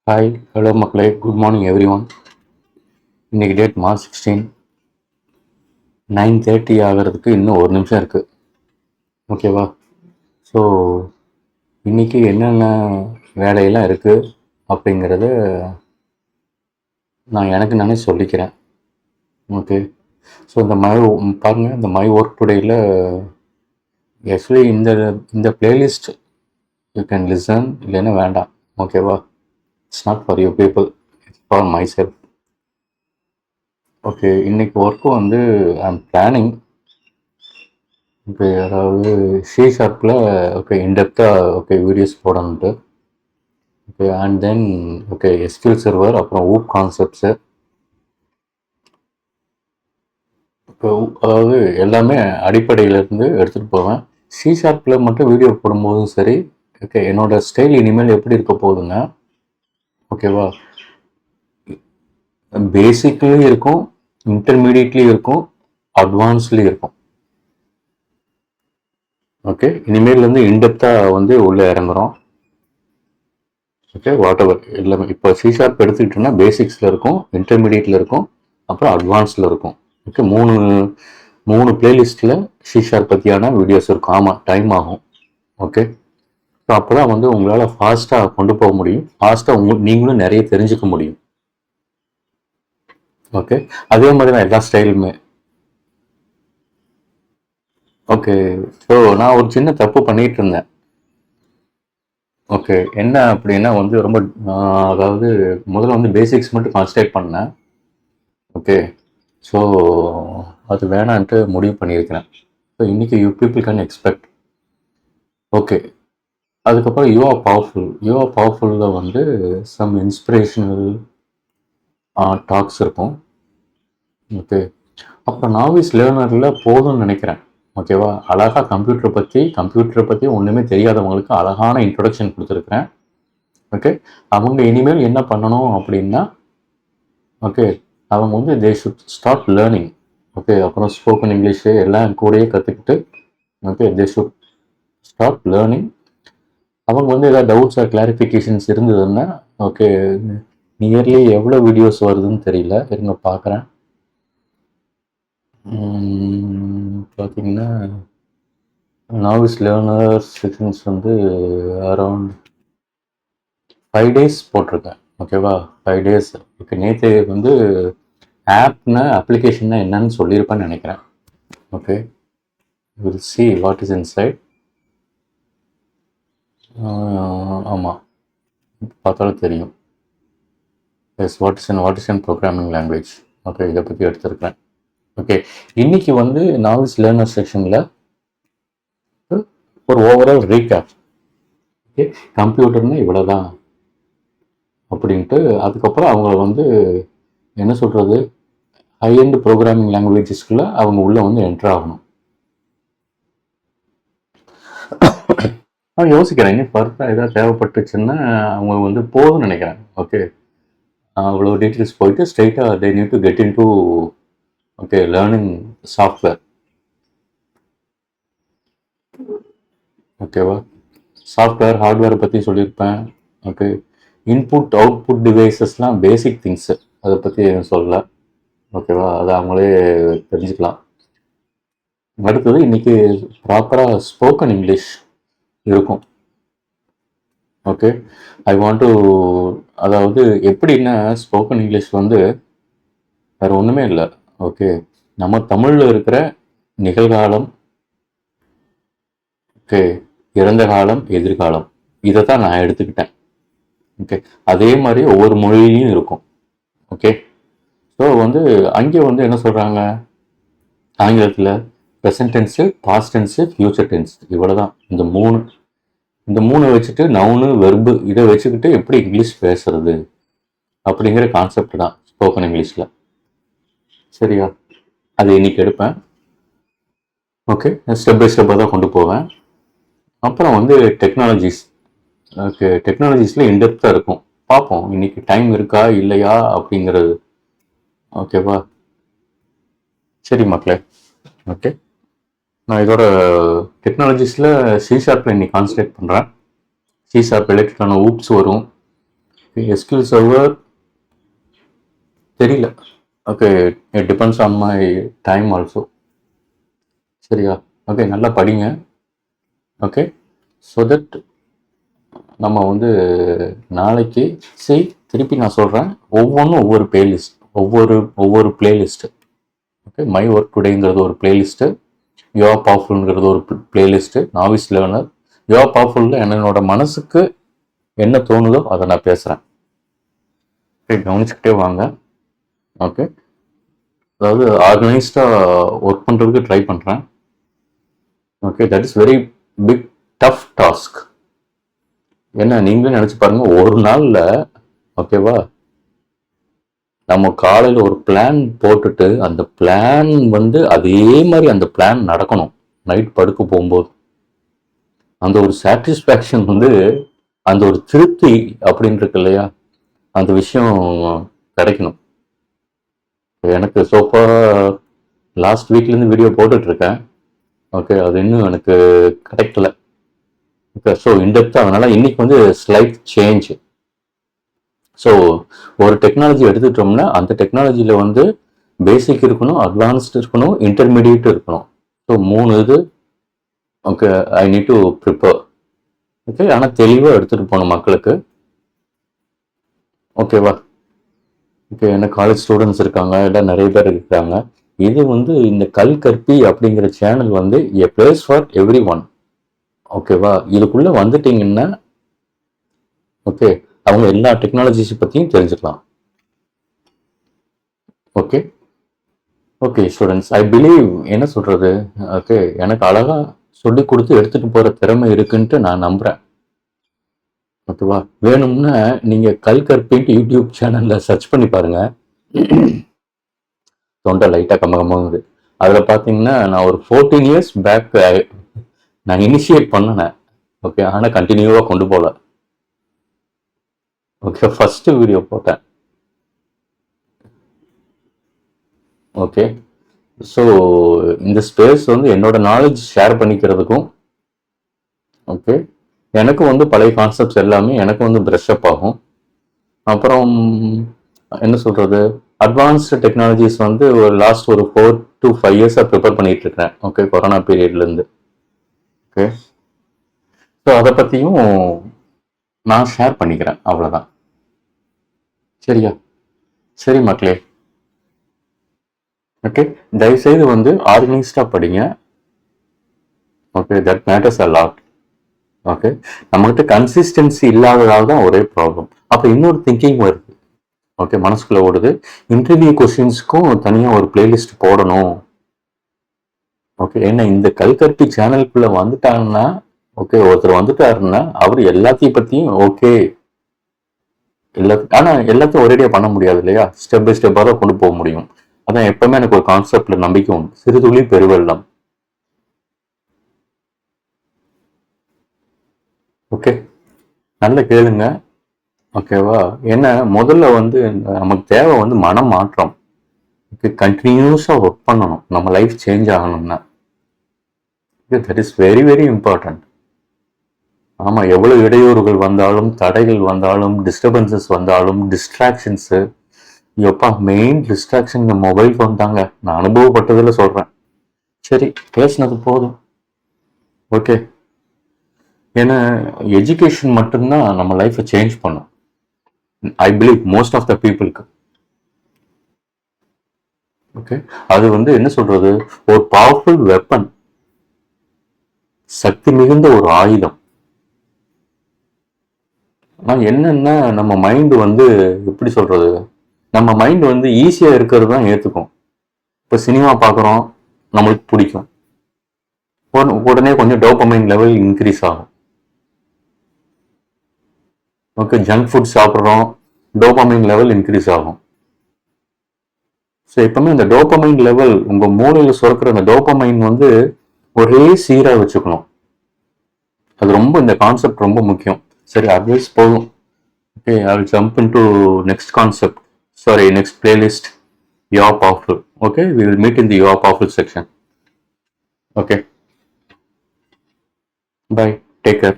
Hi hello மக்களே, good morning every one. இன்றைக்கி date March 16, 9:30 ஆகிறதுக்கு இன்னும் ஒரு நிமிஷம் இருக்குது. ஓகேவா? ஸோ இன்றைக்கி என்னென்ன வேலையெல்லாம் இருக்குது அப்படிங்கிறத நான் எனக்கு நானே சொல்லிக்கிறேன். ஓகே. ஸோ பாருங்கள், இந்த மை ஒர்க் டுடேயில் ஆக்சுவலி இந்த பிளேலிஸ்ட் யூ கேன் லிசன், இல்லைன்னா வேண்டாம். ஓகேவா? It's not for you people, it's for myself. Okay, இன்றைக்கி ஒர்க்கு வந்து ஐம் பிளானிங். ஓகே, அதாவது சி ஷார்ப்பில் ஓகே இன்டெப்த்தாக ஓகே வீடியோஸ் போடணுன்ட்டு. Okay, and then okay SQL server, அப்புறம் ஊப் கான்செப்ட்ஸு. இப்போ அதாவது எல்லாமே அடிப்படையிலேருந்து எடுத்துகிட்டு போவேன். சி ஷார்ப்பில் மட்டும் வீடியோ போடும்போதும் சரி. ஓகே, என்னோடய ஸ்டைல் இனிமேல் எப்படி இருக்க போகுதுன்னா, ஓகேவா, பேசிக்லேயும் இருக்கும், இன்டர்மீடியட்லேயும் இருக்கும், அட்வான்ஸ்லேயும் இருக்கும். ஓகே, இனிமேல் வந்து இன்டெப்த்தாக வந்து உள்ளே இறங்குறோம். ஓகே, வாட் எவர் எல்லாமே இப்போ சி ஷார்ப் எடுத்துக்கிட்டோன்னா பேசிக்ஸில் இருக்கும், இன்டர்மீடியட்டில் இருக்கும், அப்புறம் அட்வான்ஸில் இருக்கும். ஓகே, மூணு பிளேலிஸ்ட்டில் சி ஷார்ப் பற்றியான வீடியோஸ் இருக்கும். ஆமாம், டைம் ஆகும். ஓகே, ஸோ அப்போ தான் வந்து உங்களால் ஃபாஸ்ட்டாக கொண்டு போக முடியும், ஃபாஸ்ட்டாக நீங்களும் நிறைய தெரிஞ்சுக்க முடியும். ஓகே, அதே மாதிரி தான் எல்லா ஸ்டைலுமே. ஓகே, ஸோ நான் ஒரு சின்ன தப்பு பண்ணிகிட்டு இருந்தேன். ஓகே, என்ன அப்படின்னா வந்து ரொம்ப அதாவது முதல்ல வந்து பேசிக்ஸ் மட்டும் கான்சன்ட்ரேட் பண்ணேன். ஓகே, ஸோ அது வேணான்ட்டு முடிவு பண்ணியிருக்கிறேன். ஸோ இன்றைக்கி you people can expect. Okay, அதுக்கப்புறம் யூ ஆர் பவர்ஃபுல்லில் வந்து சம் இன்ஸ்பிரேஷனல் டாக்ஸ் இருக்கும். ஓகே, அப்புறம் நாவிஸ் லேர்னரில் போதும்னு நினைக்கிறேன். ஓகேவா, அழகாக கம்ப்யூட்டரை பற்றி ஒன்றுமே தெரியாதவங்களுக்கு அழகான இன்ட்ரொடக்ஷன் கொடுத்துருக்குறேன். ஓகே, அவங்க இனிமேல் என்ன பண்ணணும் அப்படின்னா, ஓகே, அவங்க வந்து they should start learning. Okay, அப்புறம் ஸ்போக்கன் இங்கிலீஷு எல்லாம் கூடயே கற்றுக்கிட்டு, okay, they should start learning. அவங்க வந்து ஏதாவது டவுட்ஸ் ஆர் கிளாரிஃபிகேஷன்ஸ் இருந்ததுன்னா, ஓகே, நியர்லி எவ்வளோ வீடியோஸ் வருதுன்னு தெரியல, இருங்க பார்க்குறேன். பார்த்தீங்கன்னா நாவிஸ் லேர்னர் செக்ஷன்ஸ் வந்து அரௌண்ட் 5 days போட்டிருக்கேன். ஓகேவா, 5 days. ஓகே, நேற்று வந்து அப்ளிகேஷன்னா என்னன்னு சொல்லியிருப்பேன்னு நினைக்கிறேன். Okay, will see what is inside. ஆமாம், பார்த்தாலும் தெரியும். Yes, what is an programming language. Okay, இதை பற்றி எடுத்திருக்கிறேன். ஓகே, இன்னைக்கு வந்து நாவிஸ் லேர்னர் செக்ஷனில் ஒரு ஓவரால் ரீகேப். ஓகே, கம்ப்யூட்டர்னா இவ்வளோதான் அப்படின்ட்டு. அதுக்கப்புறம் அவங்கள வந்து என்ன சொல்கிறது, ஹை எண்ட் ப்ரோக்ராமிங் லாங்குவேஜஸ்க்குள்ளே அவங்க உள்ளே வந்து என்ட்ரு ஆகணும். நான் யோசிக்கிறேன், இன்னும் ஃபர்தராக ஏதாவது தேவைப்பட்டுச்சுன்னா அவங்க வந்து போதும்னு நினைக்கிறேன். ஓகே, அவ்வளோ டீட்டெயில்ஸ் போயிட்டு ஸ்ட்ரெயிட்டாக they need to get in to okay learning software. ஓகேவா, சாஃப்ட்வேர் ஹார்ட்வேரை பற்றி சொல்லியிருப்பேன். ஓகே, இன்புட் அவுட்புட் டிவைசஸ்லாம் பேசிக் திங்ஸு, அதை பற்றி எதுவும் சொல்லலை. ஓகேவா, அதை அவங்களே தெரிஞ்சுக்கலாம். அடுத்தது இன்றைக்கி ப்ராப்பராக ஸ்போக்கன் இங்கிலீஷ் இருக்கும். ஓகே, ஐ வாண்ட் டு, அதாவது எப்படின்னா ஸ்போக்கன் இங்கிலீஷ் வந்து வேறு ஒன்றுமே இல்லை. ஓகே, நம்ம தமிழில் இருக்கிற நிகழ்காலம், ஓகே, இறந்த காலம், எதிர்காலம், இதை தான் நான் எடுத்துக்கிட்டேன். ஓகே, அதே மாதிரி ஒவ்வொரு மொழியிலையும் இருக்கும். ஓகே, ஸோ வந்து அங்கே வந்து என்ன சொல்கிறாங்க ஆங்கிலத்தில், present tense, past tense, future tense, இவ்வளோ தான். இந்த மூணு வச்சுட்டு நவுனு வெர்பு இதை வச்சுக்கிட்டு எப்படி இங்கிலீஷ் பேசுறது அப்படிங்கிற கான்செப்ட் தான் ஸ்போக்கன் இங்கிலீஷில். சரியா, அது இன்னைக்கு எடுப்பேன். ஓகே, ஸ்டெப் பை ஸ்டெப்பாக தான் கொண்டு போவேன். அப்புறம் வந்து டெக்னாலஜிஸ். ஓகே, டெக்னாலஜிஸில் இன்டெப்த்தாக இருக்கும். பார்ப்போம் இன்னைக்கு டைம் இருக்கா இல்லையா அப்படிங்கிறது. ஓகேவா, சரி மக்களே. ஓகே, நான் இதோட டெக்னாலஜிஸில் சி ஷார்ப்பில் இன்னைக்கு கான்சன்ட்ரேட் பண்ணுறேன். சி ஷார்ப் ரிலேட்டடான ஊப்ஸ் வரும், எஸ்கியூஎல் சர்வர் தெரியல. Okay, it depends on my time also. சரியா? ஓகே, நல்லா படிங்க. ஓகே, ஸோ தட் நம்ம வந்து நாளைக்கு திருப்பி நான் சொல்கிறேன், ஒவ்வொன்றும் ஒவ்வொரு பிளேலிஸ்ட், ஒவ்வொரு பிளேலிஸ்ட்டு. ஓகே, மை ஒர்க் டுடேங்கிறது ஒரு பிளேலிஸ்ட்டு, யோ பவர்ஃபுல்ங்கிறது ஒரு பிளேலிஸ்ட்டு, நாவிஸ் லேர்னர். யோ பவர்ஃபுல்ல என்னோட மனசுக்கு என்ன தோணுதோ அதை நான் பேசுகிறேன். ஓகே, கவனிச்சுக்கிட்டே வாங்க. ஓகே, அதாவது ஆர்கனைஸ்டாக ஒர்க் பண்ணுறதுக்கு ட்ரை பண்ணுறேன். Okay, that is very big tough task. என்ன நீங்களே நினச்சி பாருங்க, ஒரு நாளில் ஓகேவா நம்ம காலையில் ஒரு பிளான் போட்டுட்டு அந்த பிளான் வந்து அதே மாதிரி அந்த பிளான் நடக்கணும். நைட் படுக்க போகும்போது அந்த ஒரு சாட்டிஸ்ஃபேக்ஷன் வந்து, அந்த ஒரு திருப்தி அப்படின்னு இருக்கு இல்லையா, அந்த விஷயம் கிடைக்கணும். எனக்கு சோஃபா லாஸ்ட் வீக்லேருந்து வீடியோ போட்டுட்ருக்கேன். ஓகே, அது இன்னும் எனக்கு கிடைக்கல. ஓகே, ஸோ இன்டெப்த்தாக அதனால இன்னைக்கு வந்து ஸ்லைட் சேஞ்ச். ஸோ ஒரு டெக்னாலஜி எடுத்துட்டோம்னா அந்த டெக்னாலஜியில் வந்து பேசிக் இருக்கணும், அட்வான்ஸ்டு இருக்கணும், இன்டர்மீடியட் இருக்கணும். ஸோ 3 இது. Okay, I need to prepare. Okay, ஆனால் தெளிவாக எடுத்துகிட்டு போகணும் மக்களுக்கு. ஓகேவா? ஓகே, என்ன காலேஜ் ஸ்டூடெண்ட்ஸ் இருக்காங்க, இல்லை நிறைய பேர் இருக்காங்க. இது வந்து இந்த கல்கற்பி அப்படிங்கிற சேனல் வந்து எ பிளேஸ் ஃபார் எவ்ரி ஒன். ஓகேவா? இதுக்குள்ளே வந்துட்டீங்கன்னா ஓகே, அவங்க எல்லா டெக்னாலஜிஸ் பற்றியும் தெரிஞ்சுக்கலாம். Okay okay students, I believe என்ன சொல்கிறது, ஓகே, எனக்கு அழகாக சொல்லி கொடுத்து எடுத்துகிட்டு போகிற திறமை இருக்குன்ட்டு நான் நம்புகிறேன். ஓகேவா? வேணும்னா நீங்கள் கல்கற்பின்ட்டு யூடியூப் சேனலில் சர்ச் பண்ணி பாருங்கள். தொண்டை லைட்டாக கம்மகமாகுது. அதில் பார்த்தீங்கன்னா நான் ஒரு 14 years பேக் நான் இனிஷியேட் பண்ணினேன். ஓகே, ஆனால் கண்டினியூவாக கொண்டு போகல. ஓகே, ஃபஸ்ட்டு வீடியோ போட்டேன். ஓகே, ஸோ இந்த ஸ்பேஸ் வந்து என்னோட நாலேஜ் ஷேர் பண்ணிக்கிறதுக்கும், ஓகே, எனக்கு வந்து பழைய கான்செப்ட்ஸ் எல்லாமே எனக்கு வந்து ப்ரஷ் அப் ஆகும். அப்புறம் என்ன சொல்கிறது, அட்வான்ஸ்டு டெக்னாலஜிஸ் வந்து ஒரு லாஸ்ட் ஒரு 4 to 5 years ப்ரிப்பேர் பண்ணிட்டு இருக்கிறேன். ஓகே, கொரோனா பீரியட்லேருந்து. ஓகே, ஸோ அதை பற்றியும் நான் ஷேர் பண்ணிக்கிறேன், அவ்வளோதான். சரியா? சரி மக்களே. ஓகே, தயவுசெய்து வந்து ஆர்கனைஸ்டாக படிங்க. Okay, that matters a lot. Okay, நம்மகிட்ட கன்சிஸ்டன்சி இல்லாததால் தான் ஒரே ப்ராப்ளம். அப்போ இன்னொரு திங்கிங் வருது. ஓகே, மனசுக்குள்ள ஓடுது, இன்டர்வியூ கொஸ்டின்ஸ்க்கும் தனியாக ஒரு பிளேலிஸ்ட் போடணும். ஓகே, ஏன்னா இந்த கல்கற்பி சேனலுக்குள்ள வந்துட்டாங்கன்னா, ஓகே, ஒருத்தர் வந்துட்டாருன்னா அவர் எல்லாத்தையும் பற்றியும் ஓகே ஆனால் எல்லாத்தையும் ஒரேடியாக பண்ண முடியாது இல்லையா, ஸ்டெப் பை ஸ்டெப்பாக தான் கொண்டு போக முடியும். அதான் எப்பவுமே எனக்கு ஒரு கான்செப்ட்ல நம்பிக்கை உண்டு, சிறுதுளி பெருவெள்ளம். ஓகே, நல்ல கேளுங்க. ஓகேவா? ஏன்னா முதல்ல வந்து நமக்கு தேவை வந்து மனம் மாற்றம். ஓகே, கண்டினியூஸாக ஒர்க் பண்ணணும் நம்ம லைஃப் சேஞ்ச் ஆகணும்னா. That is very very important. ஆமாம், எவ்வளோ இடையூறுகள் வந்தாலும், தடைகள் வந்தாலும், டிஸ்டர்பன்சஸ் வந்தாலும், டிஸ்ட்ராக்ஷன்ஸு, எப்பா மெயின் டிஸ்ட்ராக்ஷன் இந்த மொபைல் ஃபோன் தாங்க. நான் அனுபவப்பட்டதில் சொல்கிறேன். சரி, பேசினது போதும். ஓகே, ஏன்னா எஜுகேஷன் மட்டும்தான் நம்ம லைஃப்பை சேஞ்ச் பண்ணும். I believe most of the பீப்புளுக்கு. ஓகே, அது வந்து என்ன சொல்றது, ஒரு பவர்ஃபுல் வெப்பன், சக்தி மிகுந்த ஒரு ஆயுதம். ஆனால் என்னன்னா நம்ம மைண்டு வந்து எப்படி சொல்றது, நம்ம மைண்டு வந்து ஈஸியாக இருக்கிறது தான் ஏற்றுக்கும். இப்போ சினிமா பார்க்குறோம், நம்மளுக்கு பிடிக்கும், உடனே கொஞ்சம் டோபமைன் லெவல் இன்க்ரீஸ் ஆகும். ஓகே, ஜங்க் ஃபுட் சாப்பிட்றோம், டோபமைன் லெவல் இன்க்ரீஸ் ஆகும். ஸோ எப்பவுமே இந்த டோபமைன் லெவல் உங்கள் மூளையில் சுரக்கிற அந்த டோபமைன் வந்து ஒரே சீராக வச்சுக்கணும். அது ரொம்ப, இந்த கான்செப்ட் ரொம்ப முக்கியம். சரி, அட்வைஸ் போதும். Okay, I will jump in to next concept, sorry next playlist, you are powerful. Okay, we will meet in the You Are Powerful section. Okay, bye, take care.